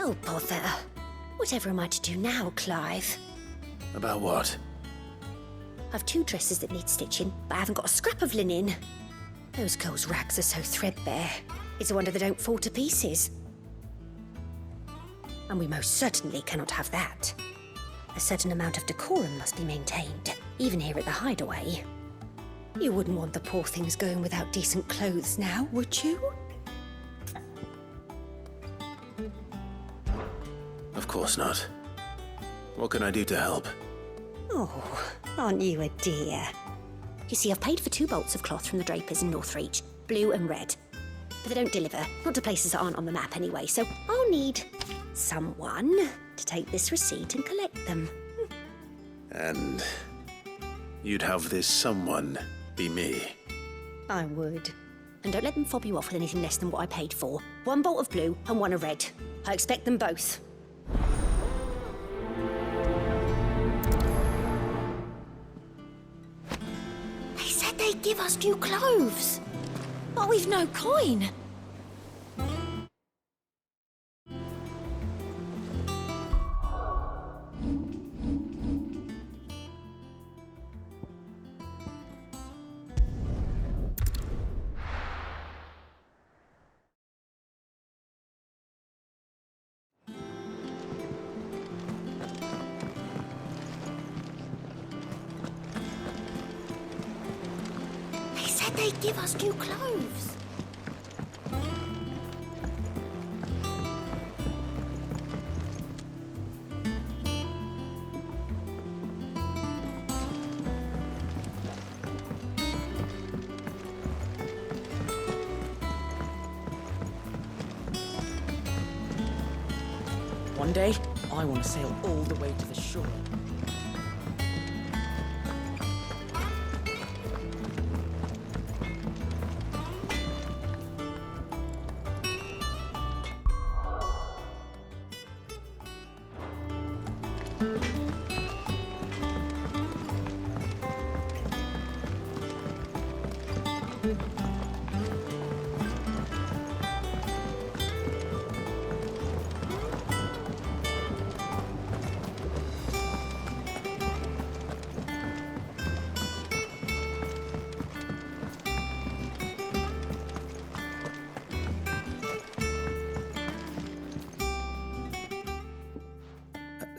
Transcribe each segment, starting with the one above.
Oh, bother. Whatever am I to do now, Clive? About what? I've 2 dresses that need stitching, but I haven't got a scrap of linen. Those girls' rags are so threadbare. It's a wonder they don't fall to pieces. And we most certainly cannot have that. A certain amount of decorum must be maintained, even here at the hideaway. You wouldn't want the poor things going without decent clothes now, would you? Of course not. What can I do to help? Oh, aren't you a dear? You see, I've paid for 2 bolts of cloth from the drapers in Northreach, blue and red. But they don't deliver, not to places that aren't on the map anyway, so I'll need someone to take this receipt and collect them. And you'd have this someone be me. I would. And don't let them fob you off with anything less than what I paid for. 1 bolt of blue and 1 of red. I expect them both. They said they'd give us new clothes. But we've no coin. They'd give us new clothes. One day, I want to sail all the way to the shore.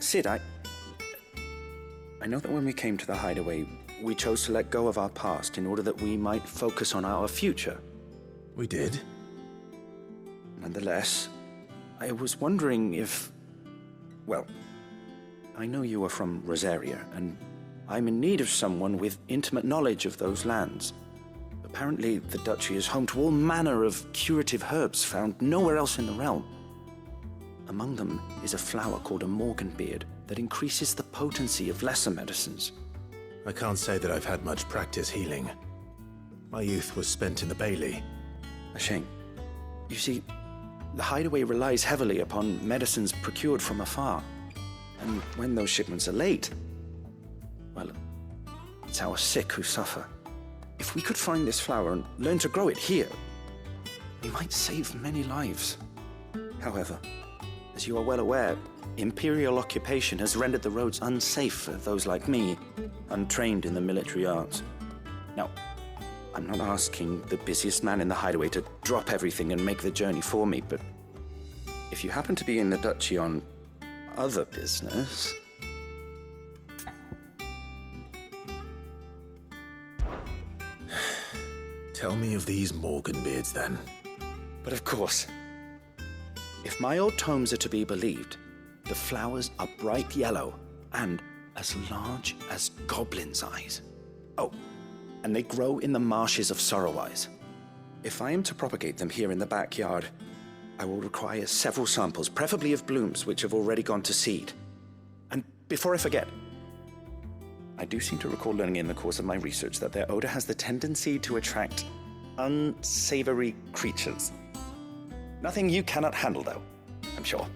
Sid, I know that when we came to the hideaway, we chose to let go of our past in order that we might focus on our future. We did? Nonetheless, I was wondering if... Well, I know you are from Rosaria, and I'm in need of someone with intimate knowledge of those lands. Apparently, the duchy is home to all manner of curative herbs found nowhere else in the realm. Among them is a flower called a morganbeard that increases the potency of lesser medicines. I can't say that I've had much practice healing. My youth was spent in the Bailey. A shame. You see, the hideaway relies heavily upon medicines procured from afar. And when those shipments are late, well, it's our sick who suffer. If we could find this flower and learn to grow it here, we might save many lives. However, as you are well aware, imperial occupation has rendered the roads unsafe for those like me, untrained in the military arts. Now, I'm not asking the busiest man in the hideaway to drop everything and make the journey for me, but if you happen to be in the duchy on other business... Tell me of these morganbeards, then. But of course. If my old tomes are to be believed, the flowers are bright yellow and as large as goblins' eyes. Oh, and they grow in the marshes of Sorrowwise. If I am to propagate them here in the backyard, I will require several samples, preferably of blooms which have already gone to seed. And before I forget, I do seem to recall learning in the course of my research that their odor has the tendency to attract unsavory creatures. Nothing you cannot handle, though, I'm sure.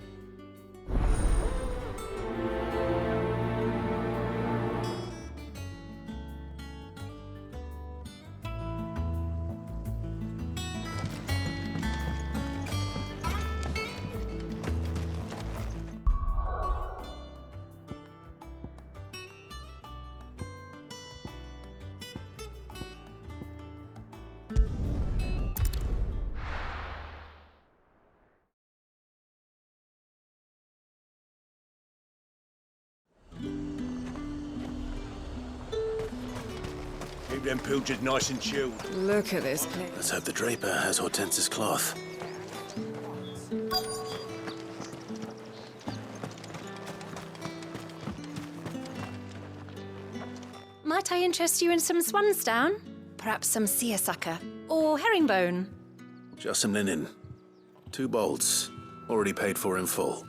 them pilgers nice and chilled. Look at this place. Let's hope the Draper has Hortense's cloth. Might I interest you in some swansdown? Perhaps some seersucker or herringbone? Just some linen. 2 bolts. Already paid for in full.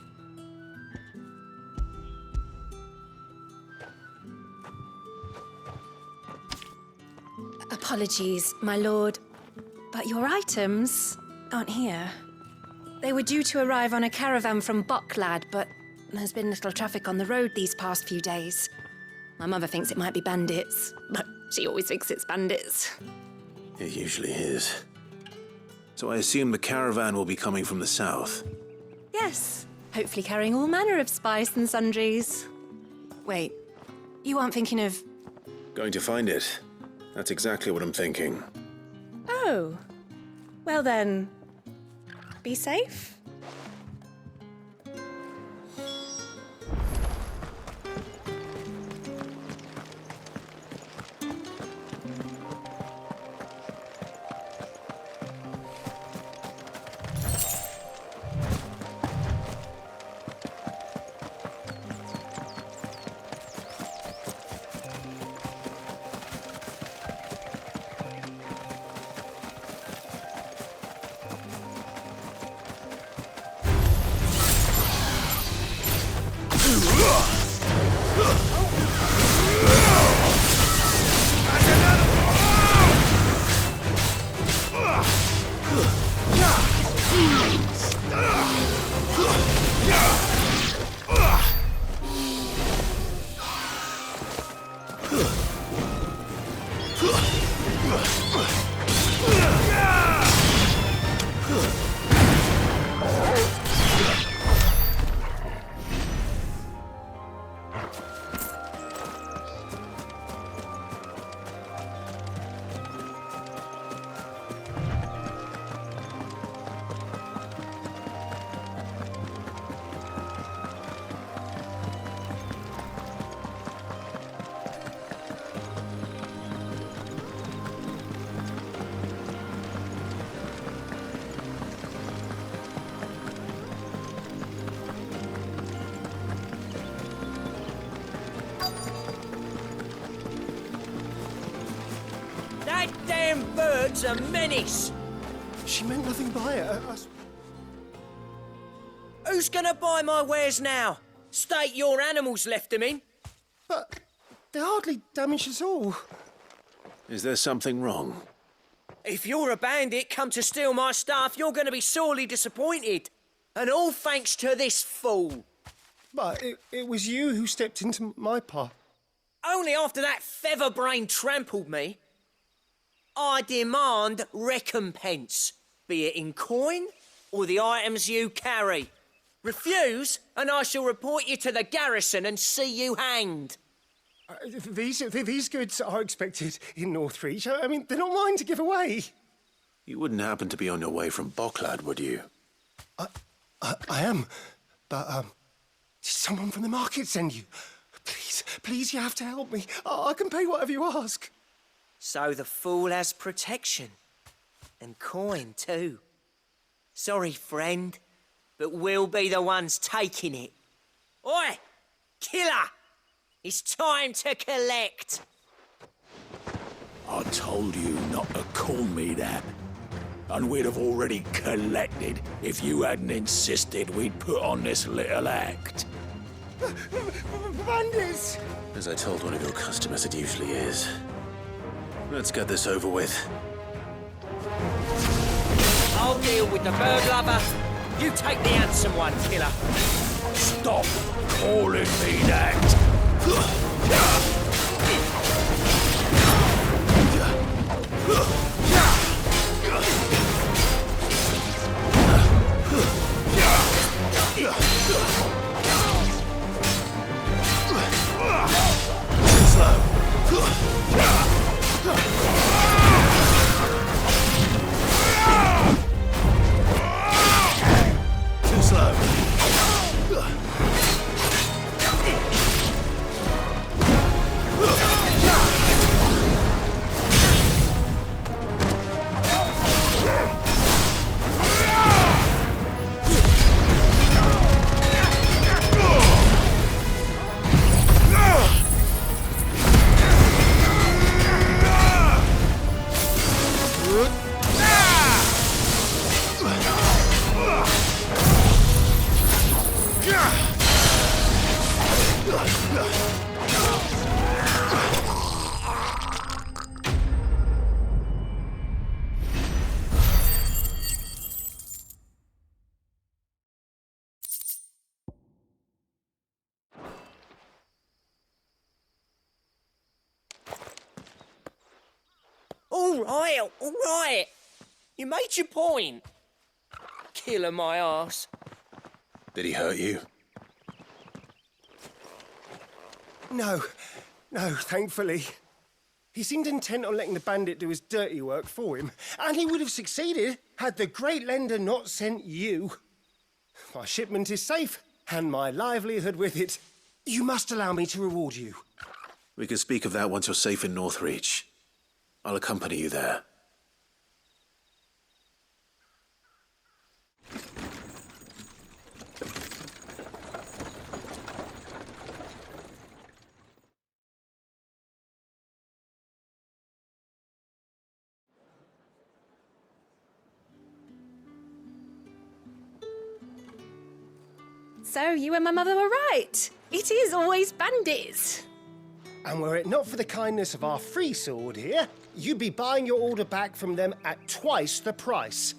Apologies, my lord, but your items aren't here. They were due to arrive on a caravan from Bocklad, but there's been little traffic on the road these past few days. My mother thinks it might be bandits, but she always thinks it's bandits. It usually is. So I assume the caravan will be coming from the south. Yes, hopefully carrying all manner of spice and sundries. Wait, you aren't thinking of... Going to find it. That's exactly what I'm thinking. Oh, well then, be safe. That damn bird's a menace! She meant nothing by it. Who's gonna buy my wares now? State your animals left them in. But they're hardly damaged at all. Is there something wrong? If you're a bandit come to steal my stuff, you're gonna be sorely disappointed. And all thanks to this fool. But it was you who stepped into my path. Only after that feather-brain trampled me. I demand recompense, be it in coin or the items you carry. Refuse, and I shall report you to the garrison and see you hanged. These goods are expected in Northreach. I mean, they're not mine to give away. You wouldn't happen to be on your way from Bocklad, would you? I am, but did someone from the market send you? Please, you have to help me. I can pay whatever you ask. So the fool has protection. And coin, too. Sorry, friend, but we'll be the ones taking it. Oi! Killer! It's time to collect! I told you not to call me that. And we'd have already collected if you hadn't insisted we'd put on this little act. Bandits! As I told one of your customers, it usually is. Let's get this over with. I'll deal with the bird lover. You take the handsome one, killer. Stop calling me that! Too slow. All right. You made your point. Killer my ass. Did he hurt you? No, thankfully. He seemed intent on letting the bandit do his dirty work for him, and he would have succeeded had the great lender not sent you. My shipment is safe, and my livelihood with it. You must allow me to reward you. We can speak of that once you're safe in Northreach. I'll accompany you there. So you and my mother were right. It is always bandits. And were it not for the kindness of our free sword here, you'd be buying your order back from them at twice the price.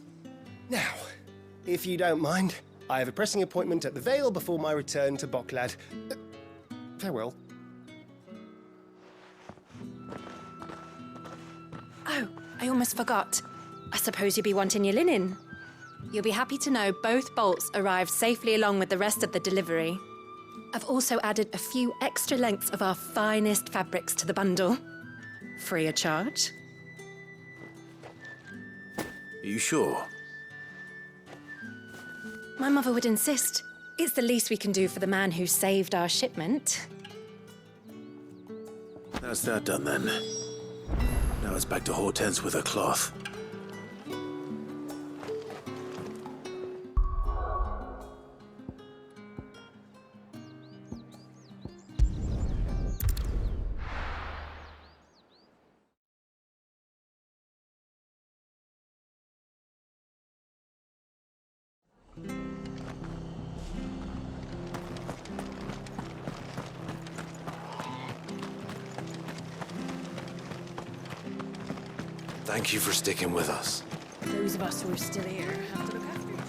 Now, if you don't mind, I have a pressing appointment at the Vale before my return to Boklad. Farewell. Oh, I almost forgot. I suppose you'll be wanting your linen. You'll be happy to know both bolts arrived safely along with the rest of the delivery. I've also added a few extra lengths of our finest fabrics to the bundle. Free of charge. Are you sure? My mother would insist. It's the least we can do for the man who saved our shipment. That's that done then. Now it's back to Hortense with her cloth. Thank you for sticking with us. Those of us who are still here have to look after each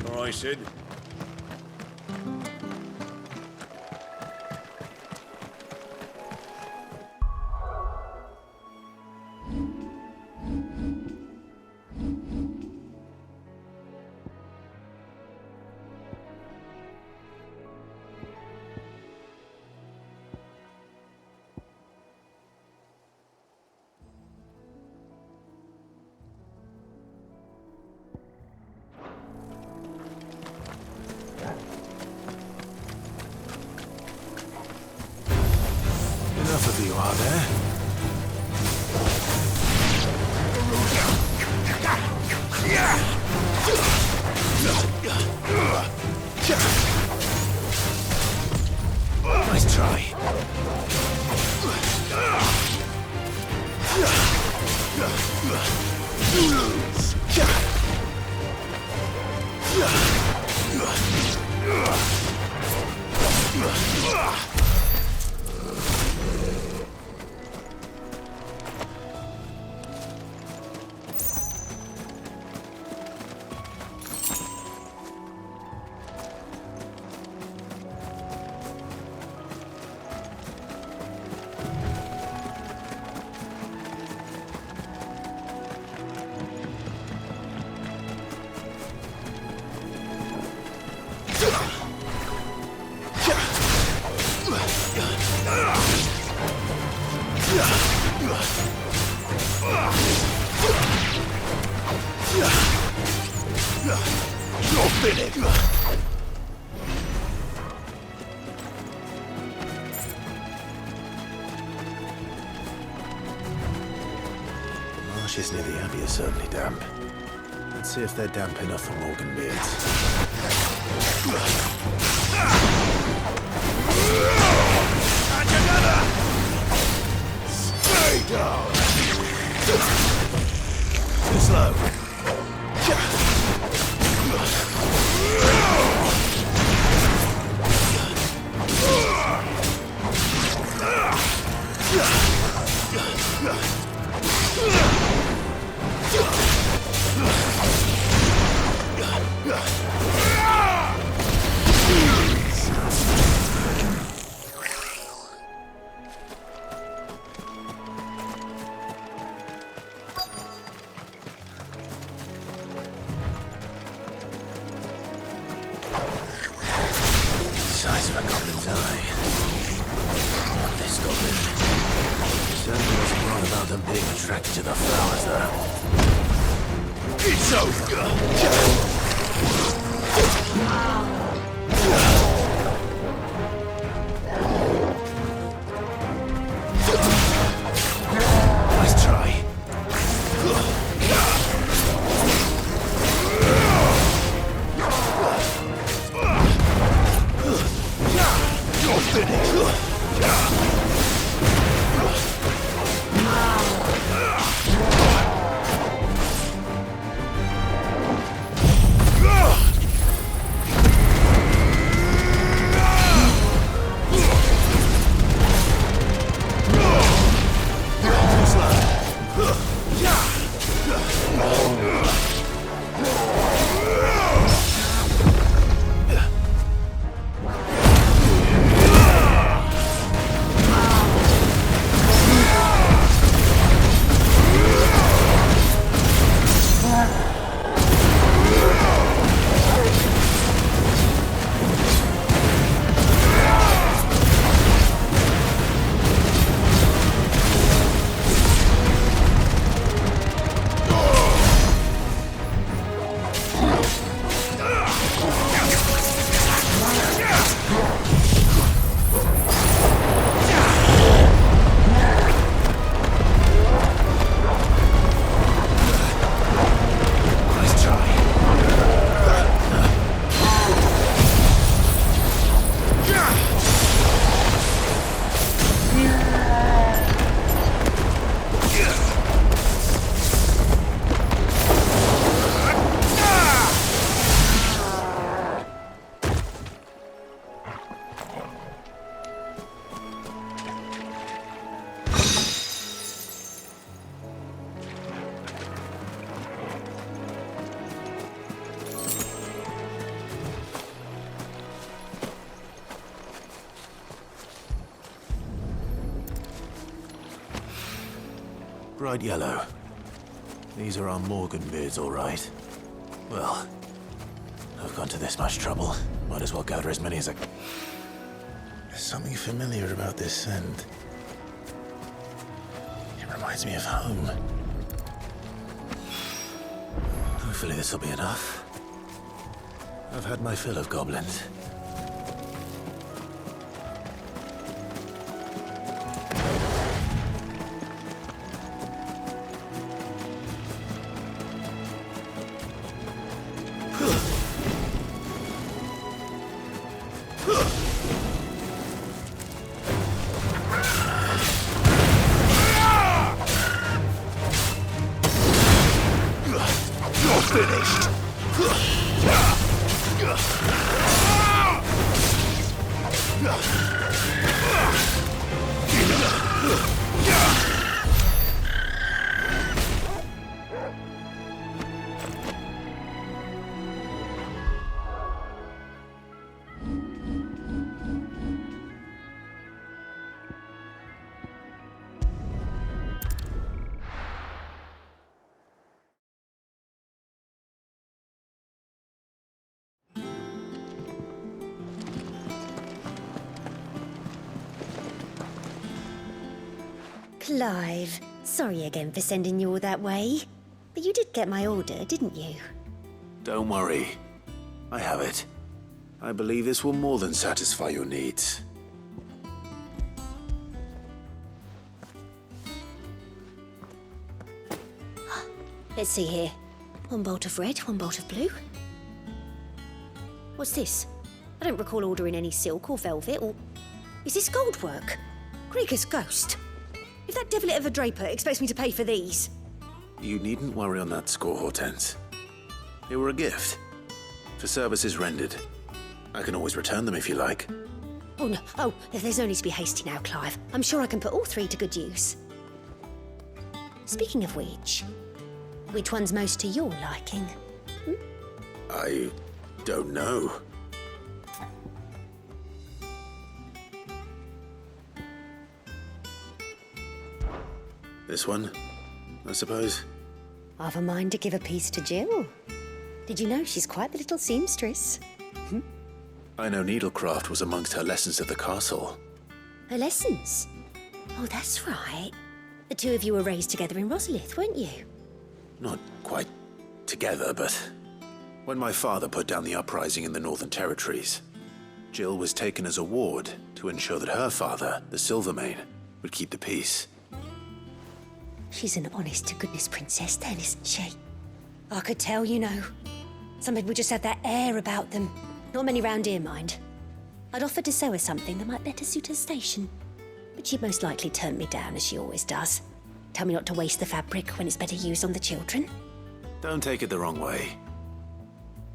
other. All right, Sid. Enough of you, are there? Nice try. The marshes near the Abbey are certainly damp. Let's see if they're damp enough for Morgan beards. And another! Stay down! Too slow. for Goblin's eye. This goblin certainly wasn't wrong about them being attracted to the flowers, though. It's over! Nice try. You're finished. Bright yellow. These are our Morgan beards, all right. Well, I've gone to this much trouble. Might as well gather as many as I... There's something familiar about this scent. It reminds me of home. Hopefully this will be enough. I've had my fill of goblins. Clive, sorry again for sending you all that way. But you did get my order, didn't you? Don't worry. I have it. I believe this will more than satisfy your needs. Let's see here. One bolt of red, one bolt of blue. What's this? I don't recall ordering any silk or velvet or... Is this gold work? Gregor's ghost. If that devilet of a draper expects me to pay for these... You needn't worry on that score, Hortense. They were a gift. For services rendered. I can always return them if you like. Oh, no. Oh, there's no need to be hasty now, Clive. I'm sure I can put all three to good use. Speaking of which one's most to your liking? I don't know. This one, I suppose. I've a mind to give a piece to Jill. Did you know she's quite the little seamstress? I know needlecraft was amongst her lessons at the castle. Her lessons? Oh, that's right. The two of you were raised together in Rosalith, weren't you? Not quite together, but when my father put down the uprising in the Northern Territories, Jill was taken as a ward to ensure that her father, the Silvermane, would keep the peace. She's an honest-to-goodness princess then, isn't she? I could tell, you know. Some people just have that air about them. Not many round here, mind. I'd offered to sew her something that might better suit her station. But she'd most likely turn me down, as she always does. Tell me not to waste the fabric when it's better used on the children. Don't take it the wrong way.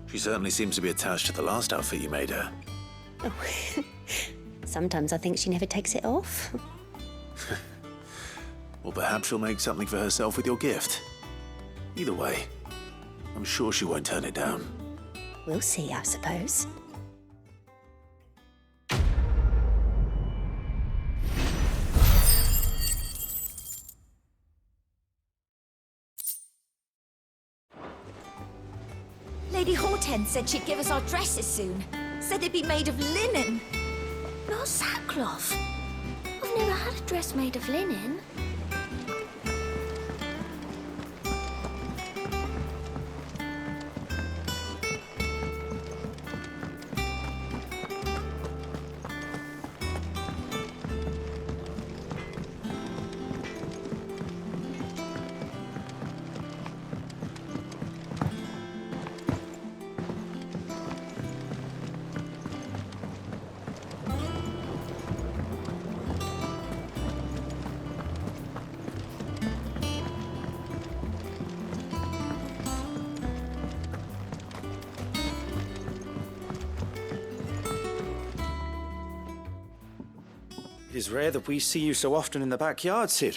She certainly seems to be attached to the last outfit you made her. Oh, sometimes I think she never takes it off. Or perhaps she'll make something for herself with your gift. Either way, I'm sure she won't turn it down. We'll see, I suppose. Lady Hortense said she'd give us our dresses soon. Said they'd be made of linen. Not sackcloth. I've never had a dress made of linen. It is rare that we see you so often in the backyard, Cid.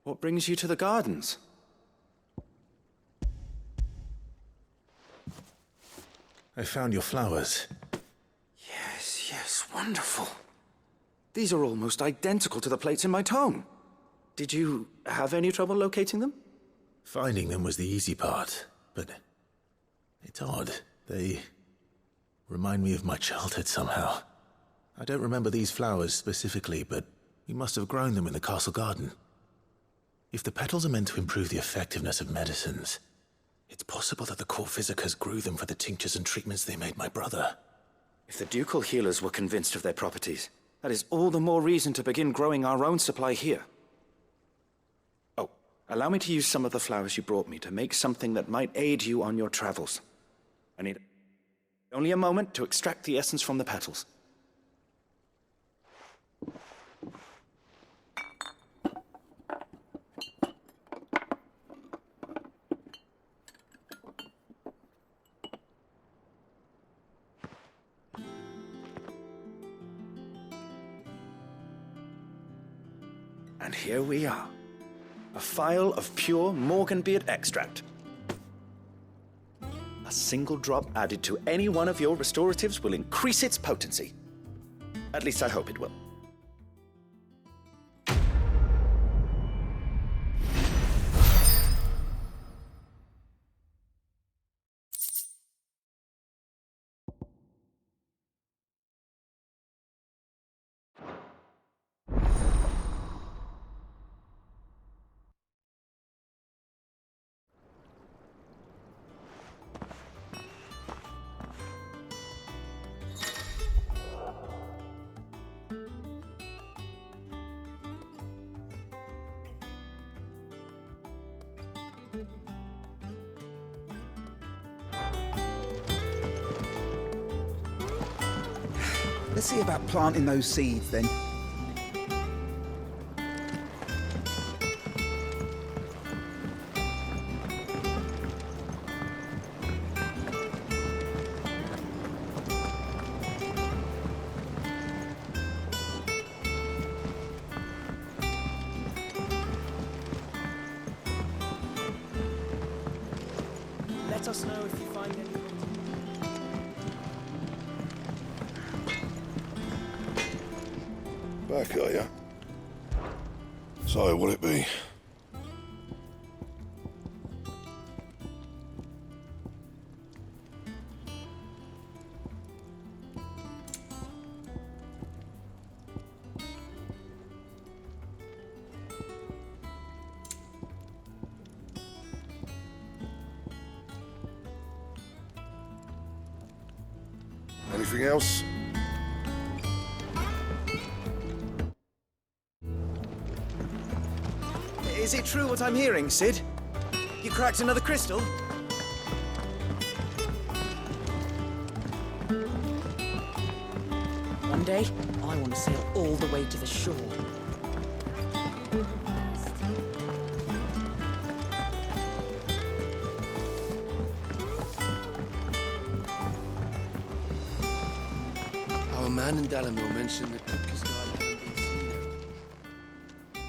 What brings you to the gardens? I found your flowers. Yes, wonderful. These are almost identical to the plates in my tome. Did you have any trouble locating them? Finding them was the easy part, but it's odd. They remind me of my childhood somehow. I don't remember these flowers specifically, but we must have grown them in the castle garden. If the petals are meant to improve the effectiveness of medicines, it's possible that the court physicers grew them for the tinctures and treatments they made my brother. If the ducal healers were convinced of their properties, that is all the more reason to begin growing our own supply here. Oh, allow me to use some of the flowers you brought me to make something that might aid you on your travels. I need only a moment to extract the essence from the petals. And here we are. A phial of pure Morganbeard extract. A single drop added to any one of your restoratives will increase its potency. At least I hope it will. Let's see about planting those seeds then. Let us know if you find anything. Back, are ya? So, what'll it be? Anything else? Is it true what I'm hearing, Sid? You cracked another crystal? One day, I want to sail all the way to the shore. Our man in Dalamore mentioned that Kupka's guide hadn't been seen there.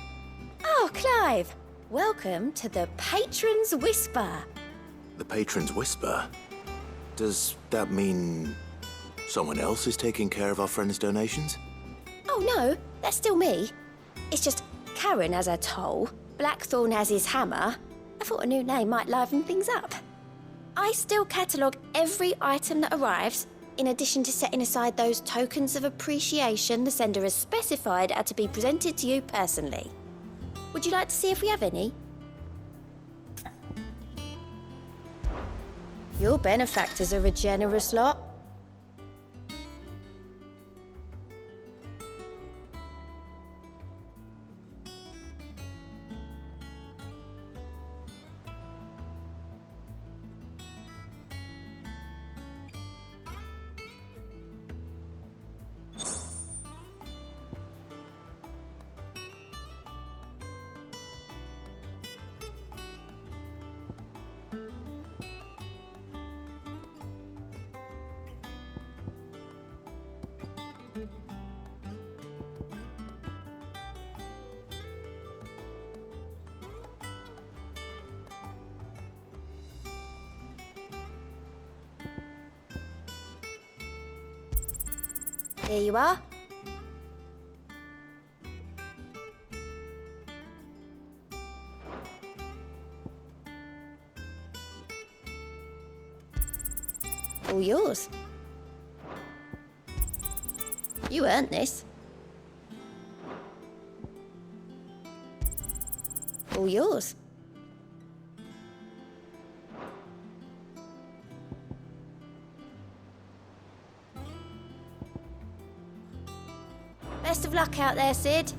Oh, Clive! Welcome to the Patron's Whisper. The Patron's Whisper? Does that mean someone else is taking care of our friend's donations? Oh no, that's still me. It's just Karen has her toll, Blackthorn has his hammer. I thought a new name might liven things up. I still catalogue every item that arrives, in addition to setting aside those tokens of appreciation the sender has specified are to be presented to you personally. Would you like to see if we have any? Your benefactors are a generous lot. Here you are. All yours. You earned this. All yours. Best of luck out there, Sid.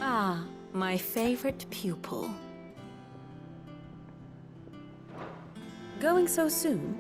Ah, my favorite pupil. Going so soon?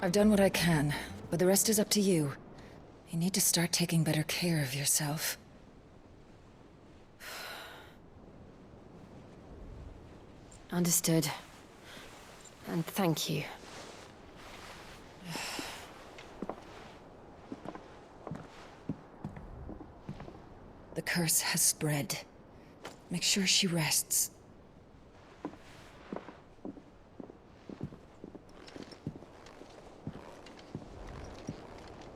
I've done what I can, but the rest is up to you. You need to start taking better care of yourself. Understood. And thank you. The The curse has spread. Make sure she rests.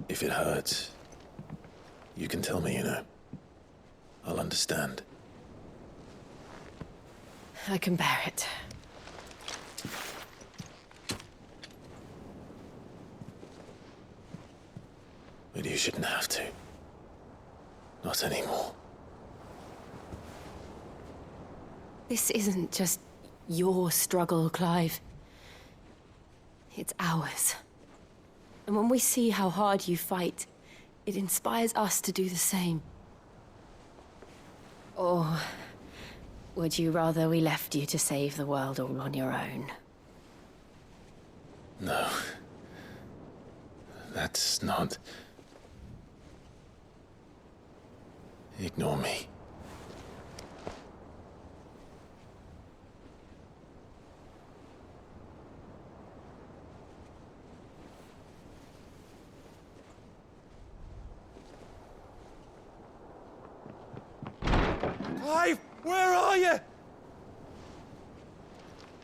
If it hurts, you can tell me, you know. I'll understand. I can bear it. But you shouldn't have to. Not anymore. This isn't just your struggle, Clive. It's ours. And when we see how hard you fight, it inspires us to do the same. Or would you rather we left you to save the world all on your own? No. That's not... Ignore me. Clive, where are you?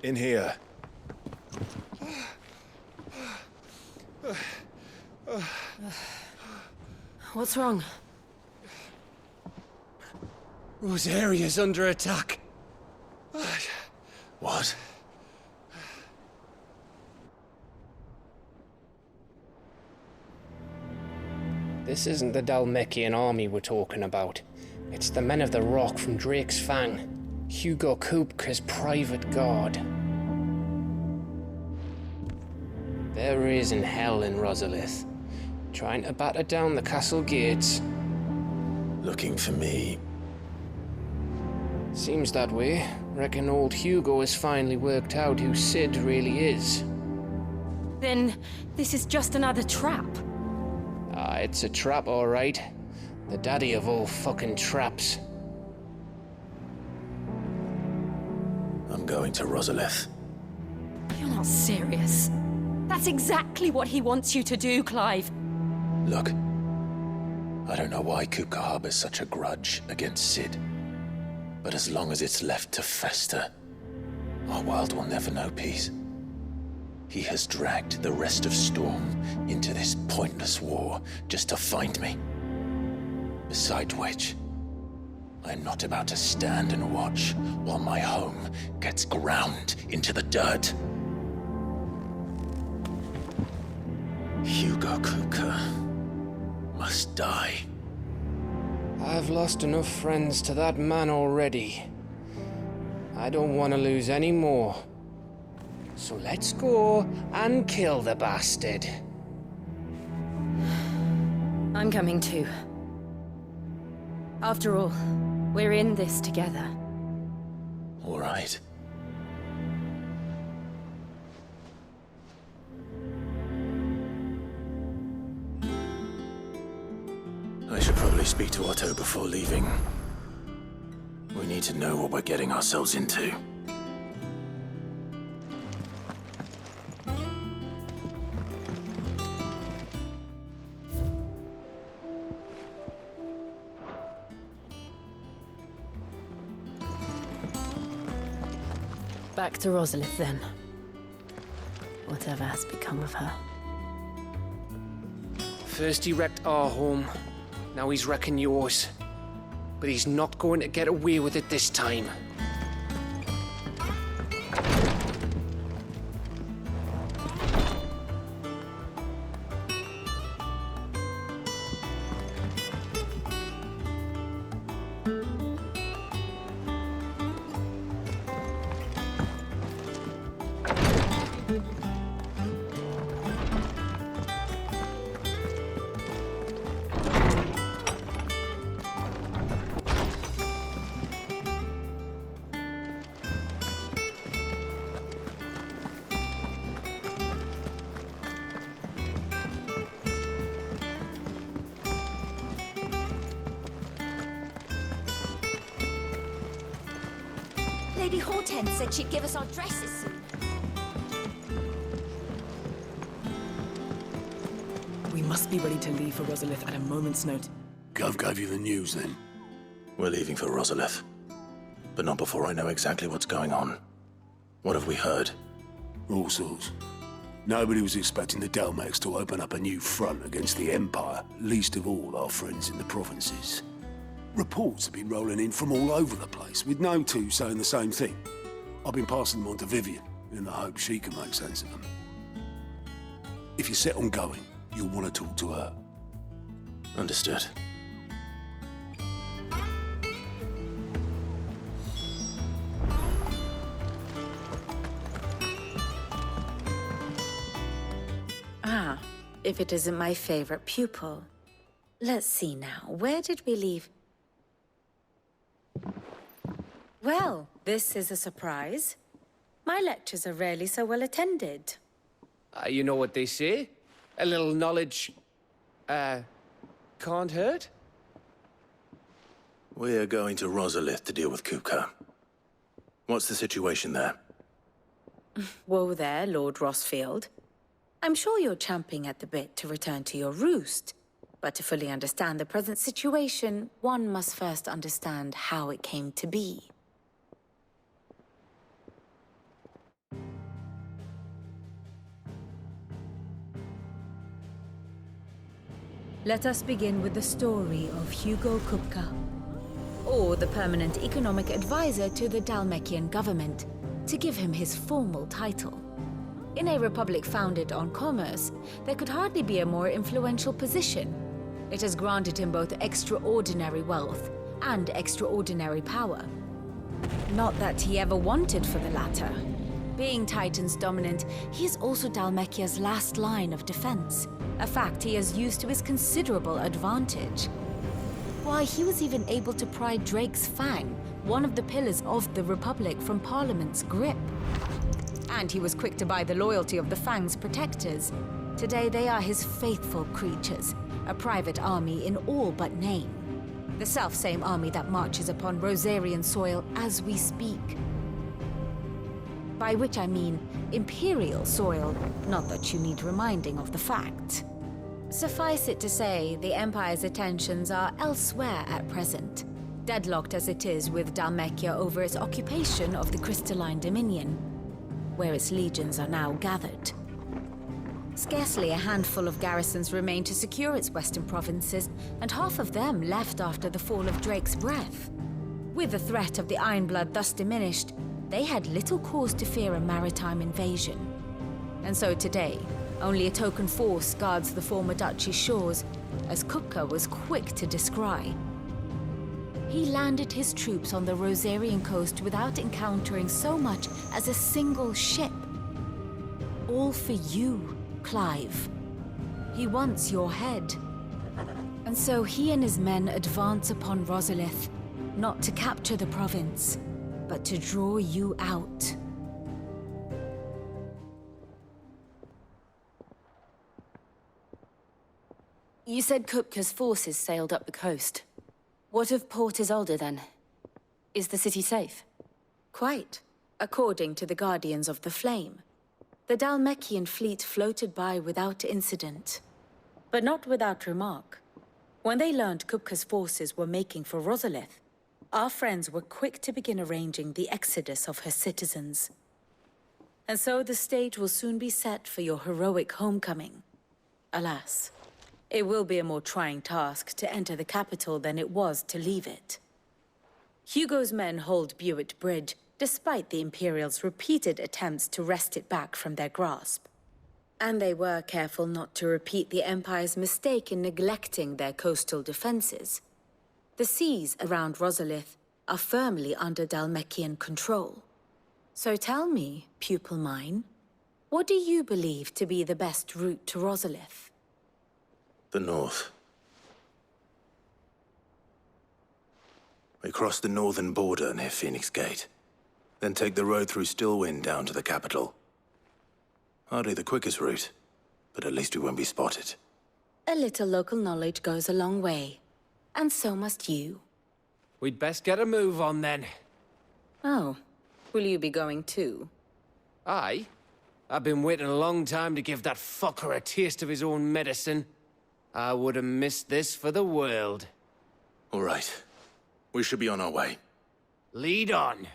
In here. What's wrong? Rosaria's under attack. What? This isn't the Dalmekian army we're talking about. It's the men of the Rock from Drake's Fang. Hugo Kupka's private guard. There is in hell in Rosalith, trying to batter down the castle gates. Looking for me. Seems that way. Reckon old Hugo has finally worked out who Sid really is. Then this is just another trap. Ah, it's a trap, all right. The daddy of all fucking traps. I'm going to Rosalith. You're not serious. That's exactly what he wants you to do, Clive. Look, I don't know why Kupka harbors such a grudge against Sid. But as long as it's left to fester, our world will never know peace. He has dragged the rest of Storm into this pointless war just to find me. Besides which, I'm not about to stand and watch while my home gets ground into the dirt. Hugo Kupka must die. I've lost enough friends to that man already. I don't want to lose any more. So let's go and kill the bastard. I'm coming too. After all, we're in this together. All right. I should probably speak to Otto before leaving. We need to know what we're getting ourselves into. Back to Rosalith, then. Whatever has become of her. First he wrecked our home, now he's wrecking yours. But he's not going to get away with it this time. Lady Hortense said she'd give us our dresses soon. We must be ready to leave for Rosalith at a moment's notice. Gov gave you the news then? We're leaving for Rosalith. But not before I know exactly what's going on. What have we heard? All sorts. Nobody was expecting the Dalmex to open up a new front against the Empire, least of all our friends in the provinces. Reports have been rolling in from all over the place, with no two saying the same thing. I've been passing them on to Vivian, in the hope she can make sense of them. If you're set on going, you'll want to talk to her. Understood. Ah, if it isn't my favorite pupil. Let's see now, where did we leave? Well, this is a surprise. My lectures are rarely so well attended. You know what they say? A little knowledge, can't hurt? We're going to Rosalith to deal with Kupka. What's the situation there? Whoa there, Lord Rosfield. I'm sure you're champing at the bit to return to your roost. But to fully understand the present situation, one must first understand how it came to be. Let us begin with the story of Hugo Kupka, or the permanent economic advisor to the Dalmekian government, to give him his formal title. In a republic founded on commerce, there could hardly be a more influential position. It has granted him both extraordinary wealth and extraordinary power. Not that he ever wanted for the latter. Being Titan's dominant, he is also Dalmekia's last line of defense, a fact he has used to his considerable advantage. Why, he was even able to pry Drake's Fang, one of the pillars of the Republic, from Parliament's grip. And he was quick to buy the loyalty of the Fang's protectors. Today they are his faithful creatures, a private army in all but name. The self-same army that marches upon Rosarian soil as we speak. By which I mean Imperial soil, not that you need reminding of the fact. Suffice it to say, the Empire's attentions are elsewhere at present, deadlocked as it is with Dalmekia over its occupation of the Crystalline Dominion, where its legions are now gathered. Scarcely a handful of garrisons remain to secure its western provinces, and half of them left after the fall of Drake's Breath. With the threat of the Ironblood thus diminished, they had little cause to fear a maritime invasion. And so today, only a token force guards the former duchy's shores, as Kupka was quick to descry. He landed his troops on the Rosarian coast without encountering so much as a single ship. All for you, Clive. He wants your head. And so he and his men advance upon Rosalith, not to capture the province, but to draw you out. You said Kupka's forces sailed up the coast. What of Port Isolde, then? Is the city safe? Quite, according to the Guardians of the Flame. The Dalmekian fleet floated by without incident. But not without remark. When they learned Kupka's forces were making for Rosalith, our friends were quick to begin arranging the exodus of her citizens. And so the stage will soon be set for your heroic homecoming. Alas, it will be a more trying task to enter the capital than it was to leave it. Hugo's men hold Buet Bridge, despite the Imperials' repeated attempts to wrest it back from their grasp. And they were careful not to repeat the Empire's mistake in neglecting their coastal defenses. The seas around Rosalith are firmly under Dalmekian control. So tell me, pupil mine, what do you believe to be the best route to Rosalith? The north. We cross the northern border near Phoenix Gate, then take the road through Stillwind down to the capital. Hardly the quickest route, but at least we won't be spotted. A little local knowledge goes a long way, and so must you. We'd best get a move on then. Oh, will you be going too? Aye. I've been waiting a long time to give that fucker a taste of his own medicine. I would have missed this for the world. All right. We should be on our way. Lead on.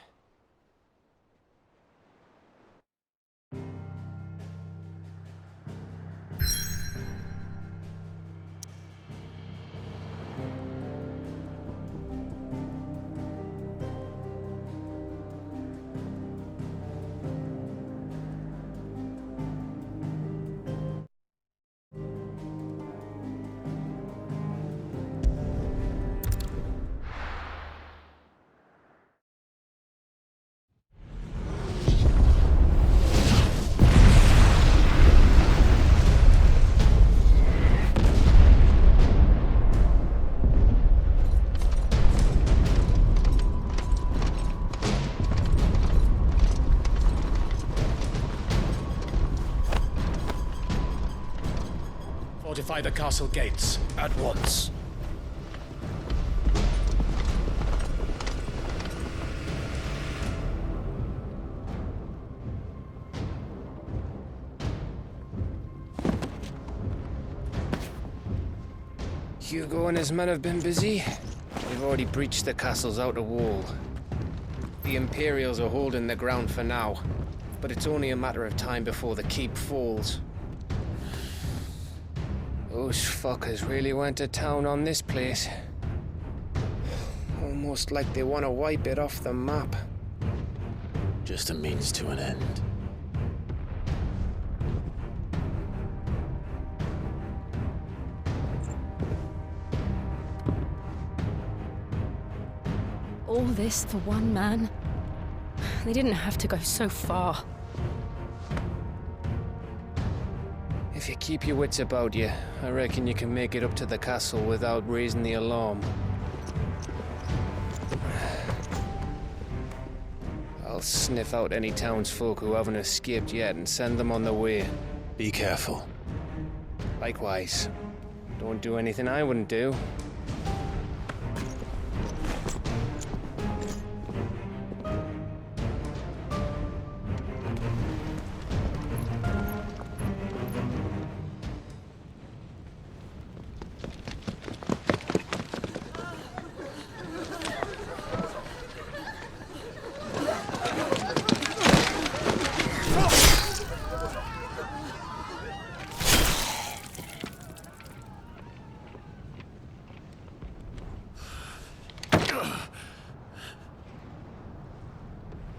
Fortify the castle gates at once. Hugo and his men have been busy. They've already breached the castle's outer wall. The Imperials are holding the ground for now, but it's only a matter of time before the keep falls. Those fuckers really went to town on this place. Almost like they want to wipe it off the map. Just a means to an end. All this for one man? They didn't have to go so far. If you keep your wits about you, I reckon you can make it up to the castle without raising the alarm. I'll sniff out any townsfolk who haven't escaped yet and send them on their way. Be careful. Likewise. Don't do anything I wouldn't do.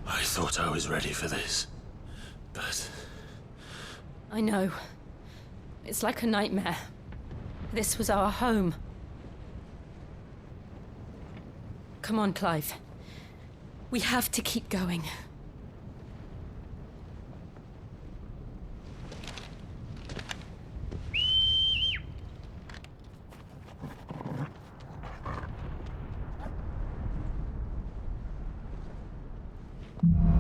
I thought I was ready for this, but... I know. It's like a nightmare. This was our home. Come on, Clive. We have to keep going. you